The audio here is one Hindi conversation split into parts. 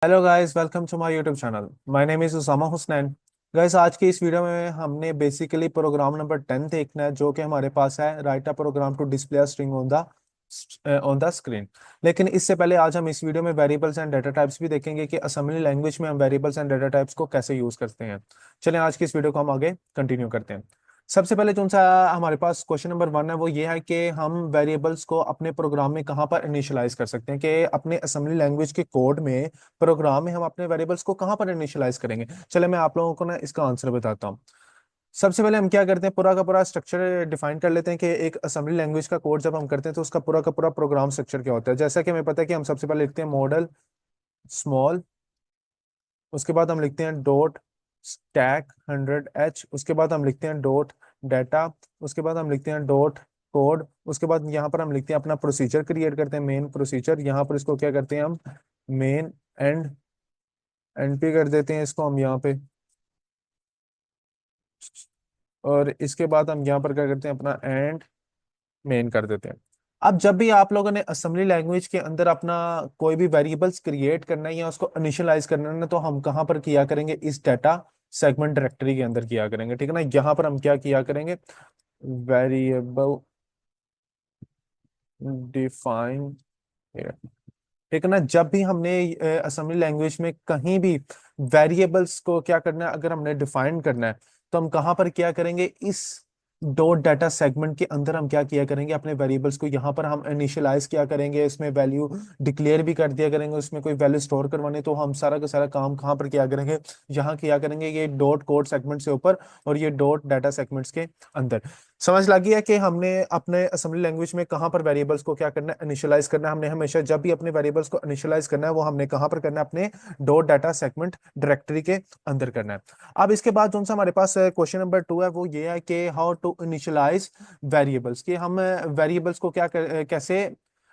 Hello guys, welcome to my YouTube channel. My name is Usama Husnain. Guys, आज की इस वीडियो में हमने बेसिकली प्रोग्राम नंबर 10 देखना है, जो कि हमारे पास है write a program to display a string on the screen. लेकिन इससे पहले आज हम इस वीडियो में वेरिएबल्स एंड डाटा टाइप्स भी देखेंगे कि असेंबली लैंग्वेज में हम वेरिएबल्स एंड डाटा टाइप्स को कैसे यूज करते हैं। चलें, आज की इस वीडियो को हम आगे कंटिन्यू करते हैं। सबसे पहले जो सा हमारे पास क्वेश्चन नंबर 1 है, वो ये है कि हम वेरिएबल्स को अपने प्रोग्राम में कहाँ पर इनिशियलाइज कर सकते हैं, कि अपने असेंबली लैंग्वेज के कोड में, प्रोग्राम में हम अपने वेरिएबल्स को कहां पर इनिशियलाइज करेंगे। चले, मैं आप लोगों को ना इसका आंसर बताता हूँ। सबसे पहले हम क्या करते हैं, पूरा का पूरा स्ट्रक्चर डिफाइन कर लेते हैं कि एक असेंबली लैंग्वेज का कोड जब हम करते हैं तो उसका पूरा का पूरा प्रोग्राम स्ट्रक्चर क्या होता है। जैसा कि हमें पता है कि हम सबसे पहले लिखते हैं मॉडल स्मॉल, उसके बाद हम लिखते हैं डॉट स्टैक 100h, उसके बाद हम लिखते हैं डॉट डाटा, उसके बाद हम लिखते हैं डॉट कोड, उसके बाद यहाँ पर हम लिखते हैं अपना प्रोसीजर क्रिएट करते हैं, मेन प्रोसीजर। यहाँ पर इसको क्या करते हैं हम, मेन एंड एनपी कर देते हैं इसको हम यहाँ पे। और इसके बाद हम यहाँ पर क्या करते हैं, अपना एंड मेन कर देते हैं। अब जब भी आप लोगों ने असेंबली लैंग्वेज के अंदर अपना कोई भी वेरिएबल्स क्रिएट करना है या उसको इनिशियलाइज करना है ना, तो हम कहाँ पर किया करेंगे, इस डाटा सेगमेंट डायरेक्टरी के अंदर किया करेंगे। ठीक है ना, यहाँ पर हम क्या किया करेंगे, वेरिएबल डिफाइन। ठीक है ना, जब भी हमने असेंबली लैंग्वेज में कहीं भी वेरिएबल्स को क्या करना है, अगर हमने डिफाइन करना है, तो हम कहां पर क्या करेंगे, इस डॉट डाटा सेगमेंट के अंदर हम क्या किया करेंगे, अपने वेरिएबल्स को यहाँ पर हम इनिशियलाइज किया करेंगे, इसमें वैल्यू डिक्लेयर भी कर दिया करेंगे, उसमें कोई वैल्यू स्टोर करवाने तो हम सारा का सारा काम कहाँ पर किया करेंगे, यहाँ किया करेंगे, ये डॉट कोड सेगमेंट से ऊपर और ये डॉट डाटा सेगमेंट्स के अंदर। समझ लगी है कि हमने अपने असेंबली लैंग्वेज में कहां पर वेरिएबल्स को क्या करना है, इनिशियलाइज करना है। हमने हमेशा जब भी अपने वेरिएबल्स को इनिशियलाइज करना है, वो हमने कहां पर करना है, अपने डॉट डाटा सेगमेंट डायरेक्टरी के अंदर करना है। अब इसके बाद जो सा हमारे पास क्वेश्चन नंबर 2 है, वो ये है कि हाउ टू इनिशियलाइज वेरिएबल्स, कि हम वेरिएबल्स को कैसे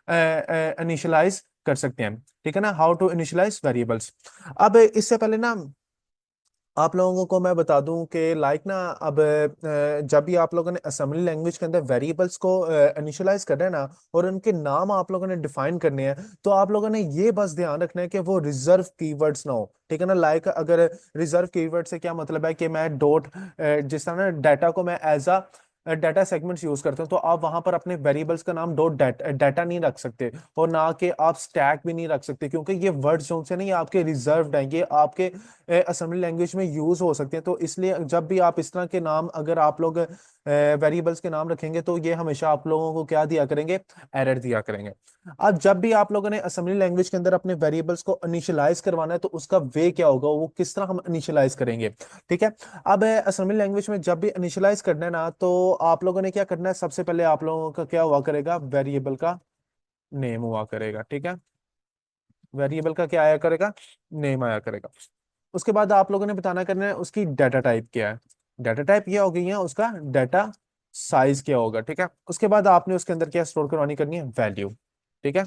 इनिशियलाइज कर सकते हैं। ठीक है ना, हाउ टू इनिशियलाइज वेरिएबल्स। अब इससे पहले ना आप लोगों को मैं बता दूं कि लाइक ना, अब जब भी आप लोगों ने असेंबली लैंग्वेज के अंदर वेरिएबल्स को इनिशियलाइज करना है ना, और उनके नाम आप लोगों ने डिफाइन करने हैं, तो आप लोगों ने ये बस ध्यान रखना है कि वो रिजर्व कीवर्ड्स ना हो। ठीक है ना, लाइक अगर रिजर्व कीवर्ड से क्या मतलब है, कि मैं डॉट, जिस तरह ना डाटा को मैं as a data segments use करते हो, तो आप वहां पर अपने वेरिएबल्स का नाम डॉट डाटा नहीं रख सकते, और ना कि आप स्टैक भी नहीं रख सकते, क्योंकि ये वर्ड्स जो से नहीं, आपके रिजर्व्ड हैं, ये आपके असेंबली लैंग्वेज में यूज हो सकते हैं। तो इसलिए जब भी आप इस तरह के नाम, अगर आप लोग वेरिएबल्स के नाम रखेंगे, तो ये हमेशा आप लोगों को क्या दिया करेंगे, एरर दिया करेंगे। अब जब भी आप लोगों ने असेंबली लैंग्वेज के अंदर अपने वेरिएबल्स को इनिशियलाइज करवाना है, तो उसका वे क्या होगा, वो किस तरह हम इनिशियलाइज करेंगे। ठीक है, अब असेंबली लैंग्वेज में जब भी इनिशियलाइज करना है ना, तो आप लोगों ने क्या करना है, सबसे पहले आप लोगों का क्या हुआ करेगा, वेरिएबल का नेम हुआ करेगा। ठीक है, वेरिएबल का क्या आया करेगा, नेम आया करेगा। उसके बाद आप लोगों ने बताना करना है उसकी डाटा टाइप क्या है। डाटा टाइप क्या हो गई है, उसका डाटा साइज क्या होगा। ठीक है, उसके बाद आपने उसके अंदर क्या स्टोर करवानी करनी है, वैल्यू। ठीक है,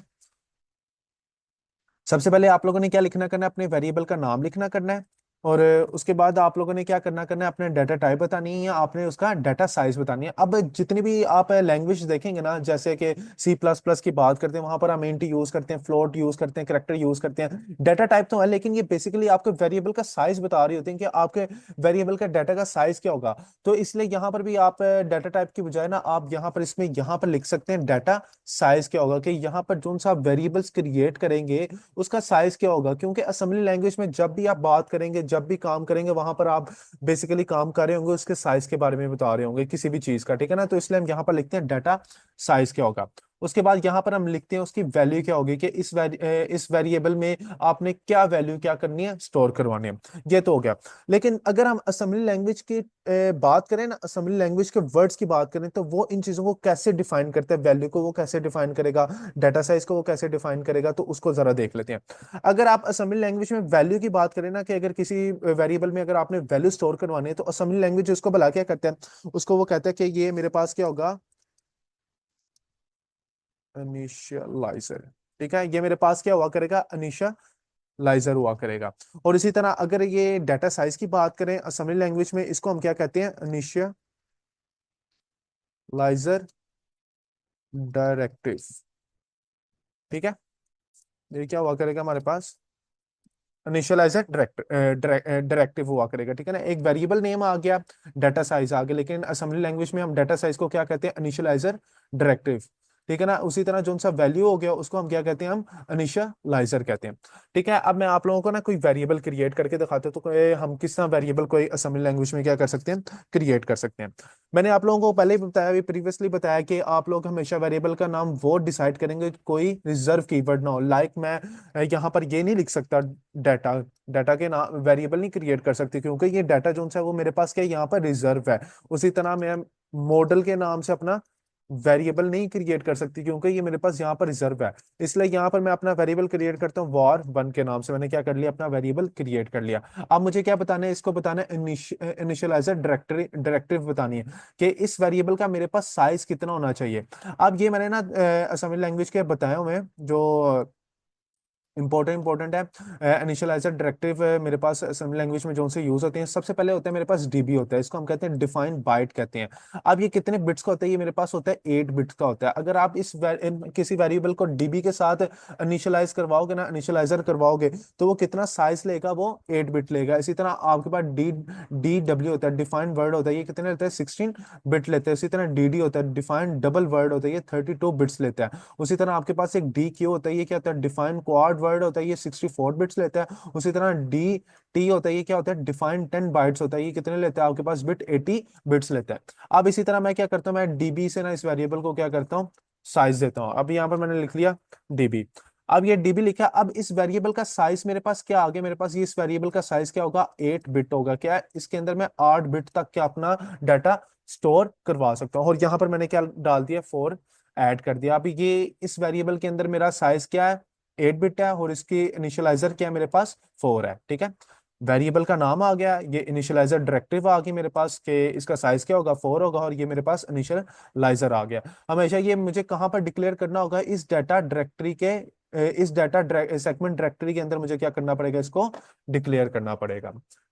सबसे पहले आप लोगों ने क्या लिखना करना है, अपने वेरिएबल का नाम लिखना करना है। और उसके बाद आप लोगों ने क्या करना करना है, अपने डाटा टाइप बतानी है, या आपने उसका डाटा साइज बतानी है। अब जितनी भी आप लैंग्वेज देखेंगे ना, जैसे कि सी प्लस प्लस की बात करते हैं, वहां पर हम इंट यूज करते हैं, फ्लोट यूज करते हैं, करेक्टर यूज करते हैं। डाटा टाइप तो है, लेकिन ये बेसिकली आपके वेरिएबल का साइज बता रही होती है कि आपके वेरिएबल का डाटा का साइज क्या होगा। तो इसलिए यहाँ पर भी आप डाटा टाइप की बजाय ना, आप यहाँ पर इसमें यहाँ पर लिख सकते हैं डाटा साइज क्या होगा, कि यहाँ पर जो सा वेरिएबल्स क्रिएट करेंगे उसका साइज क्या होगा। क्योंकि असेंबली लैंग्वेज में जब भी आप बात करेंगे, जब भी काम करेंगे, वहां पर आप बेसिकली काम कर रहे होंगे, उसके साइज के बारे में बता रहे होंगे किसी भी चीज का। ठीक है ना, तो इसलिए हम यहाँ पर लिखते हैं डाटा साइज क्या होगा। उसके बाद यहाँ पर हम लिखते हैं उसकी वैल्यू क्या होगी, कि इस वेरिएबल में आपने क्या वैल्यू क्या करनी है, स्टोर करवानी है। ये तो हो गया। लेकिन अगर हम असेंबली लैंग्वेज की बात करें ना, असेंबली लैंग्वेज के वर्ड्स की बात करें, तो वो इन चीजों को कैसे डिफाइन करते हैं, वैल्यू को वो कैसे डिफाइन करेगा, डाटा साइज को वो कैसे डिफाइन करेगा, तो उसको जरा देख लेते हैं। अगर आप असेंबली लैंग्वेज में वैल्यू की बात करें ना, कि अगर किसी वेरिएबल में अगर आपने वैल्यू स्टोर करवानी है, तो असेंबली लैंग्वेज उसको भला क्या करते हैं, उसको वो कहते हैं कि ये मेरे पास क्या होगा, इनिशियलाइजर। ठीक है, ये मेरे पास क्या हुआ करेगा, इनिशियलाइजर हुआ करेगा। और इसी तरह अगर ये डाटा साइज की बात करें असेंबली लैंग्वेज में, इसको हम क्या कहते हैं, इनिशियलाइजर डायरेक्टिव। ठीक है, ये क्या हुआ करेगा हमारे पास, इनिशियलाइजर डायरेक्टिव हुआ करेगा, ठीक है ना। एक वेरिएबल नेम आ गया, डाटा साइज आ गया, लेकिन असेंबली लैंग्वेज में हम डाटा साइज को क्या कहते हैं, इनिशियलाइजर डायरेक्टिव, ठीक है ना। उसी तरह जो सा वैल्यू हो गया उसको हम क्या कहते हैं, हम इनिशियलाइजर कहते हैं, ठीक है। अब मैं आप लोगों को ना कोई वेरिएबल क्रिएट करके दिखाता हूं, तो हम किस तरह वेरिएबल कोई असेंबली लैंग्वेज में क्या कर सकते हैं, क्रिएट कर सकते हैं। मैंने आप लोगों को पहले ही बताया, भी प्रीवियसली बताया कि आप लोग हमेशा वेरिएबल का नाम वो डिसाइड करेंगे कोई रिजर्व कीवर्ड ना हो। लाइक मैं यहाँ पर ये नहीं लिख सकता डाटा, डाटा के नाम वेरिएबल नहीं क्रिएट कर सकती, क्योंकि ये डाटा जो है वो मेरे पास क्या है, यहाँ पर रिजर्व है। उसी तरह मैं मॉडल के नाम से अपना वेरिएबल नहीं क्रिएट कर सकती, क्योंकि ये मेरे पास यहाँ पर रिजर्व है। इसलिए यहाँ पर मैं अपना वेरिएबल क्रिएट करता हूँ var1 के नाम से, मैंने क्या कर लिया, अपना वेरिएबल क्रिएट कर लिया। अब मुझे क्या बताना है, इसको बताना है इनिशियलाइजर डायरेक्टिव बतानी है कि इस वेरिएबल का मेरे पास साइज कितना होना चाहिए। अब ये मैंने ना असेंबली लैंग्वेज के बताए हुए हैं जो इंपॉर्टेंट है। इनिशियलाइजर डायरेक्टिव मेरे पास असेंबली लैंग्वेज में जो से यूज होते हैं, सबसे पहले होता है मेरे पास डीबी होता है, इसको हम कहते हैं डिफाइन बाइट कहते हैं। अब ये कितने बिट्स का होता है, ये मेरे पास होता है 8 बिट्स का होता है। अगर आप किसी वेरिएबल को डीबी के साथ इनिशियलाइज करवाओगे ना, इनिशियलाइजर करवाओगे, तो वो कितना साइज लेगा, वो 8 बिट लेगा। इसी तरह आपके पास डी डी डब्ल्यू होता है, डिफाइंड वर्ड होता है, ये कितने लेता है, 16 बिट लेते हैं। इसी तरह डी होता है, डिफाइंड डबल वर्ड होता है, ये 32 बिट्स लेता है। उसी तरह आपके पास एक डी क्यू होता है, ये क्या होता है, डिफाइन क्वाड वर्ड होता है, ये 64 बिट्स लेता है। उसी तरह डी टी होता है, ये क्या होता है, डिफाइन 10 बाइट्स होता है, ये कितने लेता है आपके पास बिट, 80 बिट्स लेता है। अब इसी तरह मैं क्या करता हूँ, मैं डीबी से ना इस वेरिएबल को क्या करता हूँ, साइज देता हूँ। अब यहाँ पर मैंने लिख लिया डीबी। अब ये डीबी लिखा, अब इस वेरिएबल का साइज मेरे पास क्या आ गया, मेरे पास ये इस वेरिएबल का साइज क्या होगा, 8 बिट होगा। क्या है, इसके अंदर मैं 8 बिट तक क्या अपना डाटा स्टोर करवा सकता हूँ। और यहाँ पर मैंने क्या डाल दिया, 4 ऐड कर दिया। अब ये इस वेरिएबल के अंदर मेरा साइज क्या है, 8 बिट है, और इसकी इनिशियलाइजर क्या है, मेरे पास 4 है, ठीक है। वेरिएबल का नाम आ गया, ये इनिशियलाइजर डायरेक्टिव आ गई मेरे पास कि इसका साइज क्या होगा, 4 होगा, और ये मेरे पास इनिशियलाइजर आ गया। हमेशा ये मुझे कहाँ पर डिक्लेयर करना होगा, इस डाटा डायरेक्टरी के इस डाटा सेगमेंट डायरेक्टरी के अंदर मुझे क्या करना पड़ेगा, इसको डिक्लेयर करना पड़ेगा।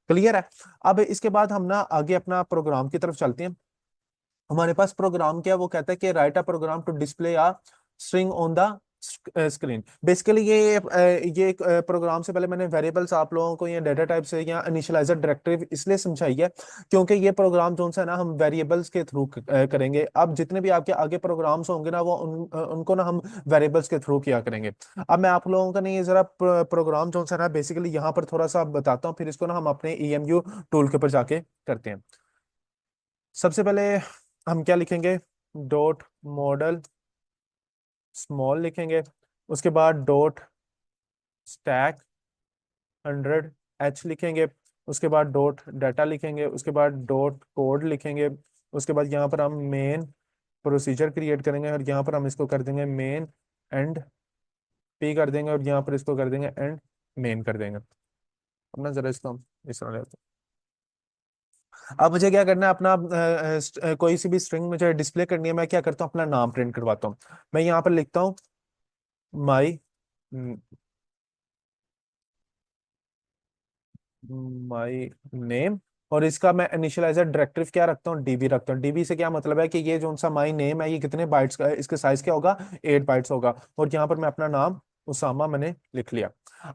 क्लियर है। अब इसके बाद हम ना आगे अपना प्रोग्राम की तरफ चलते हैं। हमारे पास प्रोग्राम क्या है, वो कहता है कि write a program to display a string on the screen. Basically ये एक प्रोग्राम से पहले मैंने वेरिएबल्स आप लोगों को ये डाटा टाइप से या इनिशियलाइजर डायरेक्टिव इसलिए समझाई है, क्योंकि ये प्रोग्राम जो सा है ना हम वेरिएबल्स के थ्रू करेंगे। अब जितने भी आपके आगे प्रोग्राम्स होंगे ना, वो उनको ना हम वेरिएबल्स के थ्रू किया करेंगे। अब मैं आप लोगों का नहीं, ये जरा प्रोग्राम जो सा ना बेसिकली यहाँ पर थोड़ा सा बताता हूँ, फिर इसको ना हम अपने EMU टूल के ऊपर जाके करते हैं। सबसे पहले हम क्या लिखेंगे, डॉट मॉडल स्मॉल लिखेंगे, उसके बाद डॉट स्टैक 100H लिखेंगे, उसके बाद डॉट डाटा लिखेंगे, उसके बाद डॉट कोड लिखेंगे। उसके बाद यहाँ पर हम मेन प्रोसीजर क्रिएट करेंगे, और यहाँ पर हम इसको कर देंगे मेन एंड पी कर देंगे, और यहाँ पर इसको कर देंगे एंड मेन कर देंगे। अपना जरा इसको हम इस तरह लेते हैं। अब मुझे क्या करना है, अपना कोई सी भी स्ट्रिंग मुझे डिस्प्ले करनी है, मैं क्या करता हूँ, अपना नाम प्रिंट करवाता हूँ। मैं यहाँ पर लिखता हूँ माई माई नेम, और इसका मैं इनिशियलाइजर डायरेक्टिव क्या रखता हूँ, डीबी रखता हूँ। डीबी से क्या मतलब है कि ये जो सा माई नेम है, ये कितने बाइट्स का है, इसका साइज क्या होगा, 8 बाइट्स होगा। और यहाँ पर मैं अपना नाम उसामा मैंने लिख लिया।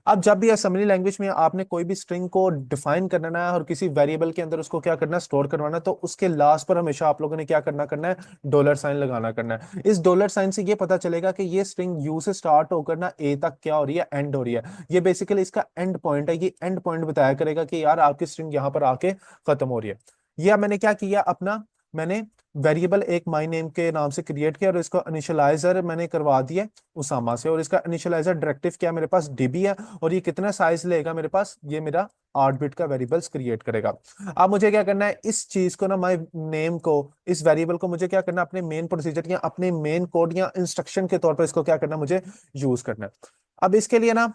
अब जब भी असेंबली लैंग्वेज में आपने कोई भी स्ट्रिंग को डिफाइन करना है और किसी वेरिएबल के अंदर उसको क्या करना है, स्टोर करवाना है, तो उसके लास्ट पर हमेशा आप लोगों ने क्या करना है, डॉलर साइन लगाना करना है। इस डॉलर साइन से ये पता चलेगा कि ये स्ट्रिंग यू से स्टार्ट होकर ना ए तक क्या हो रही है, एंड हो रही है। ये बेसिकली इसका एंड पॉइंट है, ये एंड पॉइंट बताया करेगा कि यार आपकी स्ट्रिंग यहाँ पर आके खत्म हो रही है। यह मैंने क्या किया, अपना मैंने वेरिएबल एक माई नेम के नाम से क्रिएट किया, और इसको इनिशियलाइजर मैंने करवा दिया उसामा से, और इसका इनिशियलाइजर डायरेक्टिव क्या मेरे पास, डीबी है। और ये कितना साइज लेगा मेरे पास, ये मेरा 8 बिट का वेरिएबल्स क्रिएट करेगा। अब मुझे क्या करना है, इस चीज को ना, माई नेम को, इस वेरिएबल को मुझे क्या करना है, अपने मेन प्रोसीजर या अपने मेन कोड या इंस्ट्रक्शन के तौर पर इसको क्या करना है, मुझे यूज करना है। अब इसके लिए ना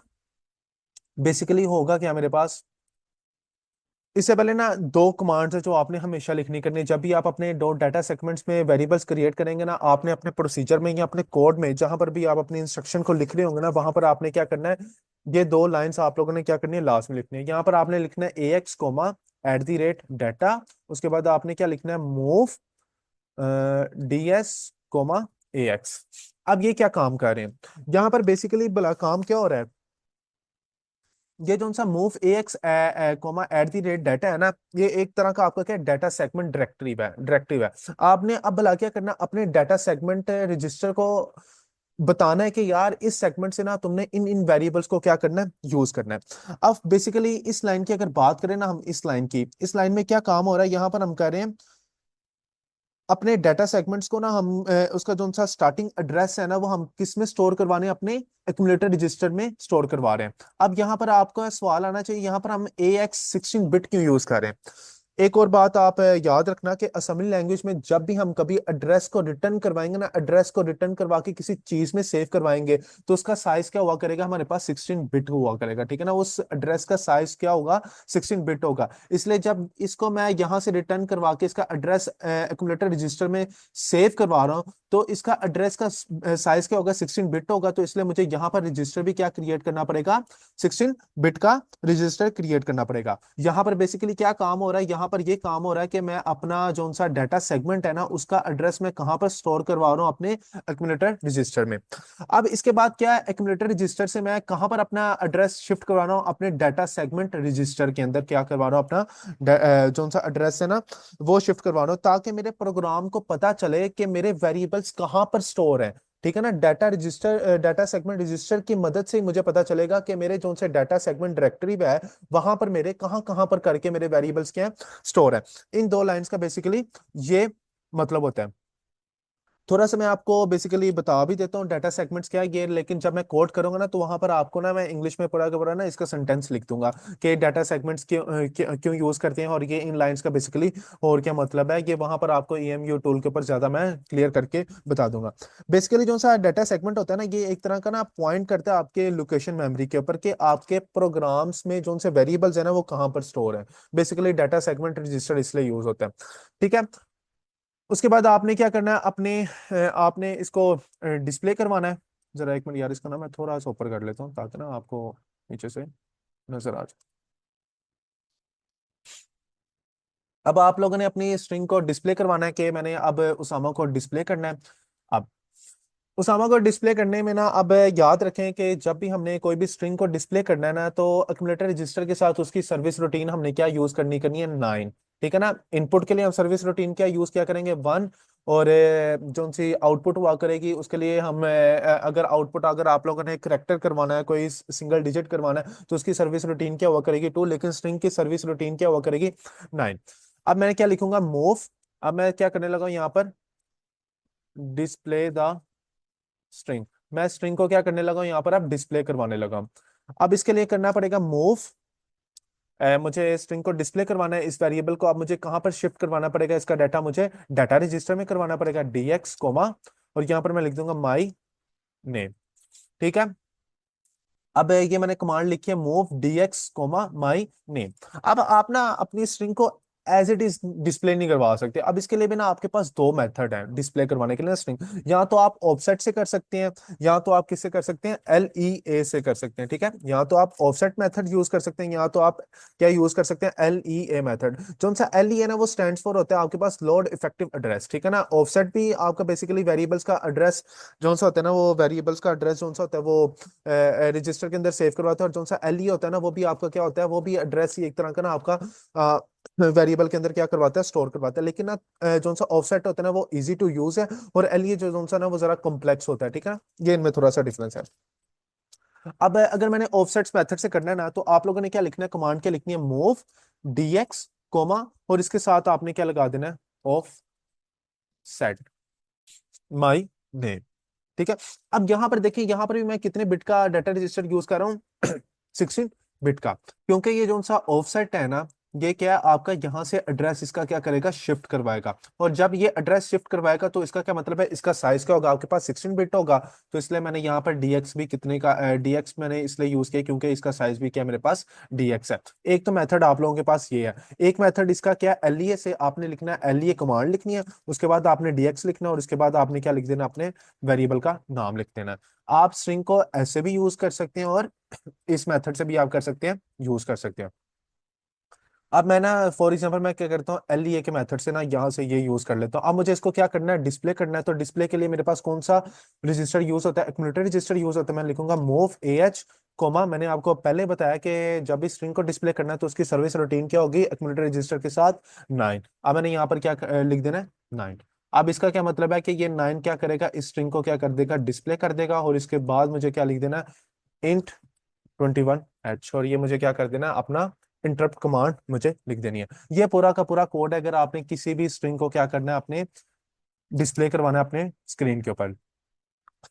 बेसिकली होगा क्या मेरे पास, इससे पहले ना दो कमांड्स है जो आपने हमेशा लिखनी करनी है। जब भी आप अपने दो डाटा सेगमेंट्स में वेरिएबल्स क्रिएट करेंगे ना, आपने अपने प्रोसीजर में या अपने कोड में जहां पर भी आप अपनी इंस्ट्रक्शन को लिख रहे होंगे ना, वहां पर आपने क्या करना है, ये दो लाइंस आप लोगों ने क्या करनी है, लास्ट में लिखनी है। यहाँ पर आपने लिखना है AX कोमा @डाटा, उसके बाद आपने क्या लिखना है, मूव DS कोमा AX। अब ये क्या काम कर रहे हैं, यहाँ पर बेसिकली भला काम क्या हो रहा है, ये जो सा move A X comma at the rate data है ना, ये एक तरह का आपका क्या डाटा सेगमेंट डायरेक्टिव है। आपने अब भला क्या करना, अपने डाटा सेगमेंट रजिस्टर को बताना है कि यार इस सेगमेंट से ना तुमने इन इन वेरिएबल्स को क्या करना है, यूज करना है। अब बेसिकली इस लाइन की अगर बात करें ना हम, इस लाइन की, इस लाइन में क्या काम हो रहा है, यहाँ पर हम कह रहे हैं अपने डाटा सेगमेंट्स को ना हम उसका जो सा स्टार्टिंग एड्रेस है ना, वो हम किस में स्टोर करवाने हैं, अपने एक्यूमुलेटर रजिस्टर में स्टोर करवा रहे हैं। अब यहाँ पर आपका सवाल आना चाहिए, यहाँ पर हम AX16 बिट क्यों यूज कर रहे हैं। एक और बात आप याद रखना कि असेंबली लैंग्वेज में जब भी हम कभी एड्रेस को रिटर्न करवाएंगे ना, एड्रेस को रिटर्न करवा के किसी चीज में सेव करवाएंगे, तो उसका साइज क्या हुआ करेगा, हमारे पास 16 बिट हुआ करेगा, ठीक है ना। उस एड्रेस का साइज क्या होगा, 16 बिट होगा। इसलिए जब इसको मैं यहां से रिटर्न करवा के इसका एड्रेस एक्यूमुलेटर रजिस्टर में सेव करवा रहा हूँ, तो इसका एड्रेस का साइज क्या होगा, 16 बिट होगा। तो इसलिए मुझे यहाँ पर रजिस्टर भी क्या क्रिएट करना पड़ेगा, 16 बिट का रजिस्टर क्रिएट करना पड़ेगा। यहाँ पर बेसिकली क्या काम हो रहा है, यहाँ पर ये काम हो रहा है कि मैं अपना जो सा डाटा सेगमेंट है ना, उसका एड्रेस मैं कहाँ पर स्टोर करवा रहा हूँ, अपने एक्यूमुलेटर रजिस्टर में। अब इसके बाद क्या है, एक्यूमुलेटर रजिस्टर से मैं कहाँ पर अपना एड्रेस शिफ्ट करवा रहा हूँ, अपने डाटा सेगमेंट रजिस्टर के अंदर क्या करवा रहा हूँ, अपना जो सा एड्रेस है ना, वो शिफ्ट करवा रहा हूँ, ताकि मेरे प्रोग्राम को पता चले कि मेरे वेरिएबल्स कहाँ पर स्टोर है, ठीक है ना। डाटा सेगमेंट रजिस्टर की मदद से ही मुझे पता चलेगा कि मेरे जो से डाटा सेगमेंट डायरेक्टरी है, वहां पर मेरे कहाँ कहाँ पर करके मेरे वेरिएबल्स क्या है, स्टोर है। इन दो लाइंस का बेसिकली ये मतलब होता है। थोड़ा सा मैं आपको बेसिकली बता भी देता हूँ डाटा सेगमेंट्स क्या है ये, लेकिन जब मैं कोड करूंगा ना, तो वहां पर आपको ना मैं इंग्लिश में पूरा का पूरा ना इसका सेंटेंस लिख दूंगा कि डाटा सेगमेंट्स क्यों यूज करते हैं, और ये इन लाइंस का बेसिकली और क्या मतलब है, ये वहां पर आपको EMU टूल के ऊपर ज्यादा मैं क्लियर करके बता दूंगा। बेसिकली जो सा डाटा सेगमेंट होता है ना, ये एक तरह का ना पॉइंट करता है आपके लोकेशन मेमोरी के ऊपर, कि आपके प्रोग्राम्स में जो से वेरिएबल्स है ना, वो कहाँ पर स्टोर है। बेसिकली डाटा सेगमेंट रजिस्टर इसलिए यूज होता है, ठीक है। उसके बाद आपने क्या करना है, अपने आपने इसको डिस्प्ले करवाना है। जरा एक मिनट यार, इसका ना मैं थोड़ा सा ऊपर कर लेता हूँ, ताकि ना आपको नीचे से नजर आ जाए। अब आप लोगों ने अपनी स्ट्रिंग को डिस्प्ले करवाना है, कि मैंने अब उसामा को डिस्प्ले करना है। अब उसामा को डिस्प्ले करने में ना, अब याद रखें कि जब भी हमने कोई भी स्ट्रिंग को डिस्प्ले करना है ना, तो एक्यूमुलेटर रजिस्टर के साथ उसकी सर्विस रूटीन हमने क्या यूज करनी है, 9, ठीक है ना। इनपुट के लिए हम सर्विस रूटीन क्या यूज क्या करेंगे, 1। और जो सी आउटपुट हुआ करेगी उसके लिए हम अगर आउटपुट, अगर आप लोगों ने करेक्टर करवाना है, कोई सिंगल डिजिट करवाना है, तो उसकी सर्विस रूटीन क्या हुआ करेगी, 2। लेकिन स्ट्रिंग की सर्विस रूटीन क्या हुआ करेगी, 9। अब मैंने क्या लिखूंगा, मूव। अब मैं क्या करने लगा हूं यहाँ पर, डिस्प्ले द स्ट्रिंग। मैं स्ट्रिंग को क्या करने लगा हूं यहाँ पर, अब डिस्प्ले करवाने लगा हूं। अब इसके लिए करना पड़ेगा मूव। मुझे स्ट्रिंग को डिस्प्ले करवाना है, इस वेरिएबल को अब मुझे कहां पर शिफ्ट करवाना पड़ेगा, इसका डाटा मुझे डाटा रजिस्टर में करवाना पड़ेगा, DX कोमा, और यहाँ पर मैं लिख दूंगा माई नेम, ठीक है। अब ये मैंने कमांड लिखी है, move DX comma my name. अब आप ना अपनी स्ट्रिंग को एज इट इज डिस्प्ले नहीं करवा सकते। अब इसके लिए भी ना आपके पास दो मेथड हैं डिस्प्ले करवाने के लिए स्ट्रिंग। या तो आप ऑफसेट से कर सकते हैं, या तो आप किससे कर सकते हैं, LEA से कर सकते हैं, ठीक है। या तो आप ऑफसेट मेथड यूज कर सकते हैं, या तो आप क्या यूज कर सकते हैं, LEA मेथड। जो सा LEA ना, वो स्टैंड फॉर होता है आपके पास लोड इफेक्टिव एड्रेस, ठीक है ना। ऑफसेट भी आपका बेसिकली वेरिएबल्स का एड्रेस जो सा होता है ना, वो वेरिएबल्स का एड्रेस जो सा होता है, वो रजिस्टर के अंदर सेव करवाता है। और जो सा LE होता है ना, वो भी आपका क्या होता है, वो भी एड्रेस ही एक तरह का ना आपका वेरिएबल के अंदर क्या करवाता है, स्टोर करवाता है। लेकिन ना जो सा ऑफसेट होता है ना, वो इजी टू यूज है, और LE जो सा ना, वो जरा कॉम्प्लेक्स होता है, ठीक है। ये इनमें थोड़ा सा डिफरेंस है। अब अगर मैंने ऑफसेट्स मेथड से करना है ना, तो आप लोगों ने क्या लिखना है, कमांड क्या लिखनी है, मूव DX कोमा, और इसके साथ आपने क्या लगा देना है, ऑफ सेट माई नेम, ठीक है। अब यहां पर देखिए, यहां पर भी मैं कितने बिट का डाटा रजिस्टर यूज कर रहा हूँ, 16 बिट का, क्योंकि ये जो सा ऑफसेट है ना, ये क्या है आपका, यहां से एड्रेस इसका क्या करेगा, शिफ्ट करवाएगा। और जब ये एड्रेस शिफ्ट करवाएगा, तो इसका क्या मतलब है, इसका साइज क्या होगा, आपके पास 16 बिट होगा। तो इसलिए मैंने यहाँ पर DX भी कितने का, DX मैंने इसलिए यूज किया क्योंकि इसका साइज भी क्या मेरे पास DX है। एक तो मेथड आप लोगों के पास ये है। एक मेथड इसका क्या है, LEA से आपने लिखना है, LEA कमांड लिखनी है, उसके बाद आपने DX लिखना है, और उसके बाद आपने क्या लिख देना, अपने वेरिएबल का नाम लिख देना है। आप स्ट्रिंग को ऐसे भी यूज कर सकते हैं, और इस मेथड से भी आप कर सकते हैं, यूज कर सकते हैं। अब मैं ना फॉर एग्जांपल मैं क्या करता हूँ, एलईए के मेथड से ना यहाँ से ये यूज कर लेता हूँ। अब मुझे इसको क्या करना है, डिस्प्ले करना है। तो डिस्प्ले के लिए मेरे पास कौन सा रजिस्टर यूज होता है, एक्यूमुलेटर रजिस्टर यूज होता है। मैं लिखूंगा मूव ए एच कोमा, मैंने आपको पहले बताया कि जब भी स्ट्रिंग को डिस्प्ले करना है तो उसकी सर्विस रूटीन क्या होगी, एक्यूमुलेटर रजिस्टर के साथ 9। अब मैंने यहाँ पर क्या लिख देना है, 9। अब इसका क्या मतलब है कि ये 9 क्या करेगा, इस स्ट्रिंग को क्या कर देगा, डिस्प्ले कर देगा। और इसके बाद मुझे क्या लिख देना, इंट 21H, और ये मुझे क्या कर देना है, अपना इंटरप्ट कमांड मुझे लिख देनी है। ये पूरा का पूरा कोड है, अगर आपने किसी भी स्ट्रिंग को क्या करना है, अपने डिस्प्ले करवाना है अपने स्क्रीन के ऊपर।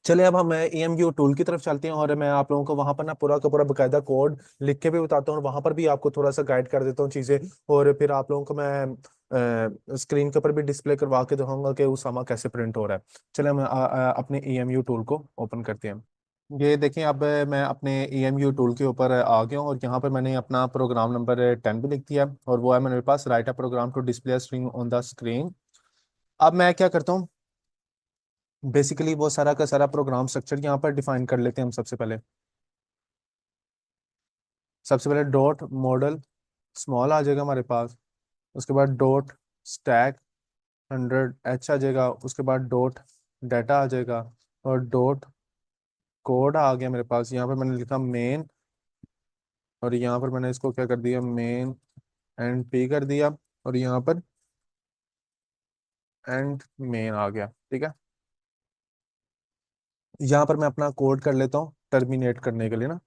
चलिए अब हम EMU टूल की तरफ चलते हैं, और मैं आप लोगों को वहां पर ना पूरा का पूरा बकायदा कोड लिख के भी बताता हूँ, और वहां पर भी आपको थोड़ा सा गाइड कर देता हूँ चीजें। और फिर आप लोगों को मैं स्क्रीन के ऊपर भी डिस्प्ले करवा के दिखाऊंगा कि उसामा कैसे प्रिंट हो रहा है। चलिए हम अपने EMU टूल को ओपन करते हैं। ये देखें, अब मैं अपने EMU टूल के ऊपर आ गया हूँ, और यहाँ पर मैंने अपना प्रोग्राम नंबर 10 भी लिख दिया है, और वो है मेरे पास, write a program to display string on the screen. अब मैं क्या करता हूँ, बेसिकली वो सारा का सारा प्रोग्राम स्ट्रक्चर यहाँ पर डिफाइन कर लेते हैं हम। सबसे पहले डॉट मॉडल स्मॉल आ जाएगा हमारे पास। उसके बाद डॉट स्टैक 100H आ जाएगा। उसके बाद डॉट डाटा आ जाएगा, और डॉट कोड आ गया मेरे पास। यहाँ पर मैंने लिखा मेन, और यहाँ पर मैंने इसको क्या कर दिया, मेन एंड पी कर दिया, और यहाँ पर एंड मेन आ गया। ठीक है, यहाँ पर मैं अपना कोड कर लेता हूँ टर्मिनेट करने के लिए ना,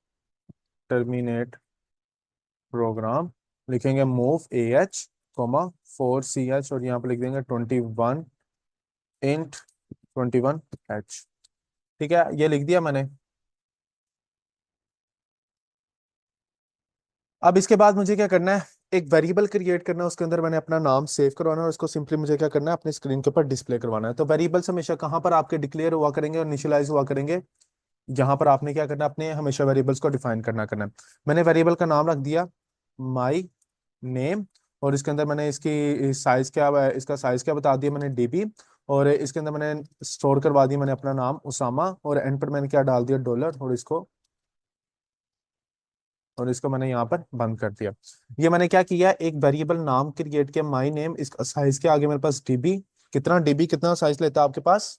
टर्मिनेट प्रोग्राम। लिखेंगे move A H coma 4CH, और यहाँ पर लिख देंगे 21 इंट 21H। ठीक है, ये लिख दिया मैंने। अब इसके बाद मुझे क्या करना है, एक वेरिएबल क्रिएट करना है, उसके अंदर मैंने अपना नाम सेव करवाना है, और इसको सिंपली मुझे क्या करना है, अपने स्क्रीन के ऊपर डिस्प्ले करवाना है। तो वेरिएबल्स हमेशा कहाँ पर आपके डिक्लेयर हुआ करेंगे और इनिशियलाइज हुआ करेंगे, यहाँ पर आपने क्या करना है, अपने हमेशा वेरिएबल्स को डिफाइन करना है। मैंने वेरिएबल का नाम रख दिया माई नेम, और इसके अंदर मैंने इसकी साइज क्या, इसका साइज क्या बता दिया मैंने, DB। और इसके अंदर मैंने स्टोर करवा दिया मैंने अपना नाम उसामा, और एंड पर मैंने क्या डाल दिया, डॉलर, और इसको मैंने यहाँ पर बंद कर दिया। ये मैंने क्या किया, एक वेरिएबल नाम क्रिएट किया माई नेम, इसका साइज के आगे मेरे पास DB। कितना DB, कितना साइज लेता है आपके पास,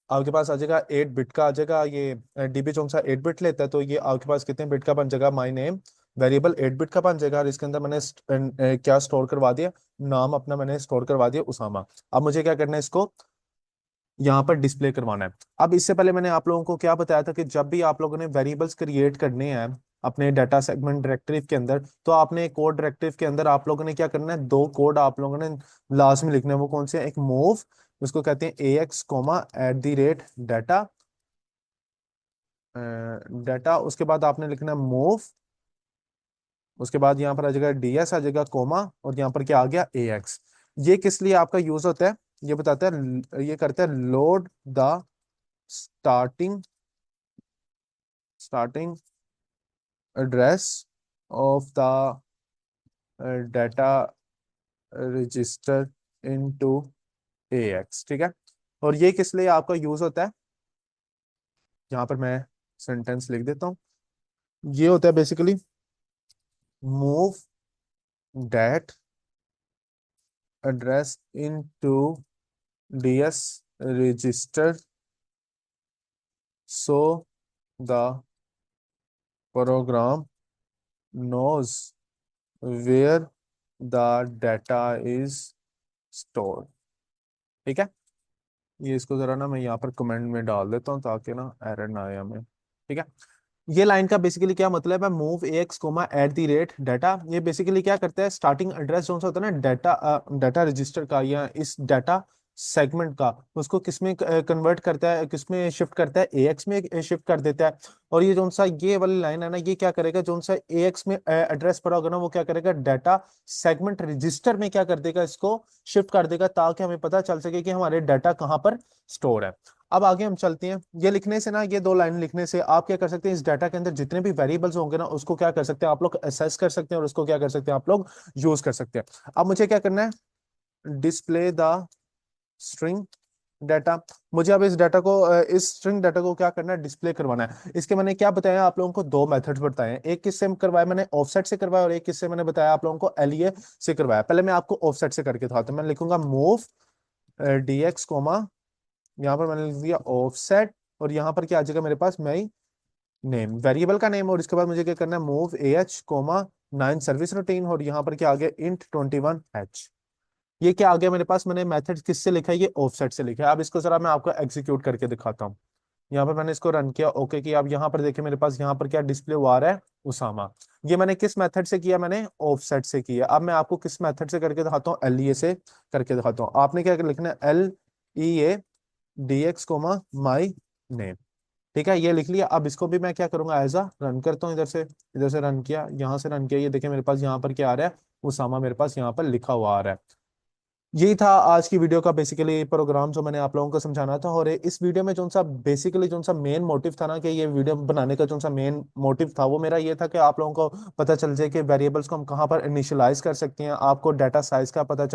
आपके पास आ जाएगा 8 बिट का आ जाएगा। ये DB जो सा 8 बिट लेता है, तो ये आपके पास कितने बिट का बन जाएगा, माई नेम वेरिएबल 8 बिट का बन जाएगा। और इसके अंदर मैंने क्या स्टोर करवा दिया, नाम अपना मैंने स्टोर करवा दिया उसामा। अब मुझे क्या करना है, इसको यहाँ पर डिस्प्ले करवाना है। अब इससे पहले मैंने आप लोगों को क्या बताया था कि जब भी आप लोगों ने वेरिएबल्स क्रिएट करने हैं अपने डाटा सेगमेंट डायरेक्टिव के अंदर, तो आपने कोड डायरेक्टिव के अंदर आप लोगों ने क्या करना है, दो कोड आप लोगों ने लास्ट में लिखने हैं। वो कौन से हैं, एक मूव, उसको कहते हैं AX कोमा @डाटा, डाटा। उसके बाद आपने लिखना है मूव, उसके बाद यहाँ पर आ जाएगा DS आ जाएगा कोमा, और यहाँ पर क्या आ गया, AX। ये किस लिए आपका यूज होता है, ये बताता है, ये करता है load the starting starting address of the data register into AX। ठीक है, और ये किस लिए आपका यूज होता है, यहाँ पर मैं सेंटेंस लिख देता हूँ। ये होता है basically move that address into DS register so the program knows where the data is stored। ठीक है, ये इसको जरा ना मैं यहाँ पर कमेंट में डाल देता हूँ ताकि ना एरर ना आए हमें। ठीक है, ये लाइन का बेसिकली क्या मतलब है, मूव AX कोमा @डाटा। ये बेसिकली क्या करता है, स्टार्टिंग एड्रेस जो सा होता है ना डाटा रजिस्टर का, या इस डाटा सेगमेंट का, उसको किसमें कन्वर्ट करता है, किसमें शिफ्ट करता है, AX में शिफ्ट कर देता है। और ये जो सा ये वाली लाइन है ना, ये क्या करेगा, जो सा AX में एड्रेस पड़ा होगा ना, वो क्या करेगा, डाटा सेगमेंट रजिस्टर में क्या कर देगा, इसको शिफ्ट कर देगा, ताकि हमें पता चल सके कि हमारे डाटा कहाँ पर स्टोर है। अब आगे हम चलते हैं। ये लिखने से ना, ये दो लाइन लिखने से आप क्या कर सकते हैं, इस डाटा के अंदर जितने भी वेरिएबल्स होंगे ना, उसको क्या कर सकते हैं आप लोग, असेस कर सकते हैं, और उसको क्या कर सकते हैं आप लोग, यूज कर सकते हैं। अब मुझे क्या करना है, डिस्प्ले द स्ट्रिंग डाटा। मुझे अब इस डाटा को इस स्ट्रिंग डाटा को क्या करना है, डिस्प्ले करवाना है। इसके मैंने क्या बताया आप लोगों को, दो मेथड्स बताए हैं। एक किससे करवाया मैंने, ऑफसेट से करवाया, और एक किससे मैंने बताया आप लोगों को, एलईए से करवाया। पहले मैं आपको ऑफसेट से करके दिखाता हूं। मैं लिखूंगा मूव डीएक्स कोमा, यहाँ पर मैंने लिख दिया ऑफसेट, और यहाँ पर क्या आ जाएगा मेरे पास, मई नेम, वेरिएबल का नेम। और इसके बाद मुझे क्या करना है, move H coma 9 service routine, और यहाँ पर क्या आ गया, इंट 21h। ये क्या आ गया मेरे पास, मैंने मेथड किससे लिखा है, ये ऑफसेट से लिखा है। अब इसको जरा मैं आपको एग्जीक्यूट करके दिखाता हूँ। यहाँ पर मैंने इसको रन किया, ओके किया। अब यहाँ पर देखिए मेरे पास यहाँ पर क्या डिस्प्ले हुआ आ रहा है, उसामा। ये मैंने किस मेथड से किया, मैंने ऑफसेट से किया। अब मैं आपको किस मेथड से करके दिखाता हूँ, एलईए से करके दिखाता हूँ। आपने क्या लिखना है, LEA DX comma my name. ठीक है, ये लिख लिया। अब इसको भी मैं क्या करूंगा, एज अ रन करता हूँ। इधर से रन किया, यहाँ से रन किया। ये देखिए मेरे पास यहाँ पर क्या आ रहा है, उसामा मेरे पास यहाँ पर लिखा हुआ आ रहा है। यही था आज की वीडियो का बेसिकली प्रोग्राम जो मैंने आप लोगों को समझाना था। और इस वीडियो में जो सा बेसिकली जो सा मेन मोटिव था ना, कि ये वीडियो बनाने का जो सा मेन मोटिव था, वो मेरा ये था कि आप लोगों को पता चल जाए कि वेरिएबल्स को हम कहाँ पर इनिशियलाइज कर सकते हैं, आपको डाटा साइज का पता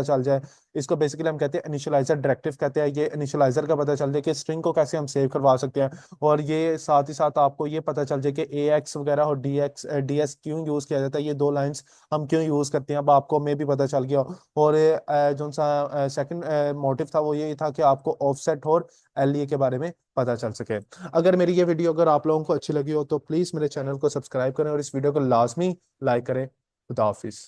चल जाए। इसको बेसिकली हम कहते हैं इनिशियलाइजर डायरेक्टिव कहते हैं। ये इनिशियलाइजर का पता चल जाए कि स्ट्रिंग को कैसे हम सेव करवा सकते हैं। और ये साथ ही साथ आपको ये पता चल जाए कि AX वगैरह और DS क्यों यूज किया जाता है, ये दो लाइंस हम क्यों यूज करते हैं, अब आपको मे भी पता चल गया। और जो सा सेकंड मोटिव था वो ये था कि आपको ऑफसेट और एलईए के बारे में पता चल सके। अगर मेरी ये वीडियो अगर आप लोगों को अच्छी लगी हो तो प्लीज मेरे चैनल को सब्सक्राइब करें और इस वीडियो को लाजमी लाइक करें। खुदा हाफिज।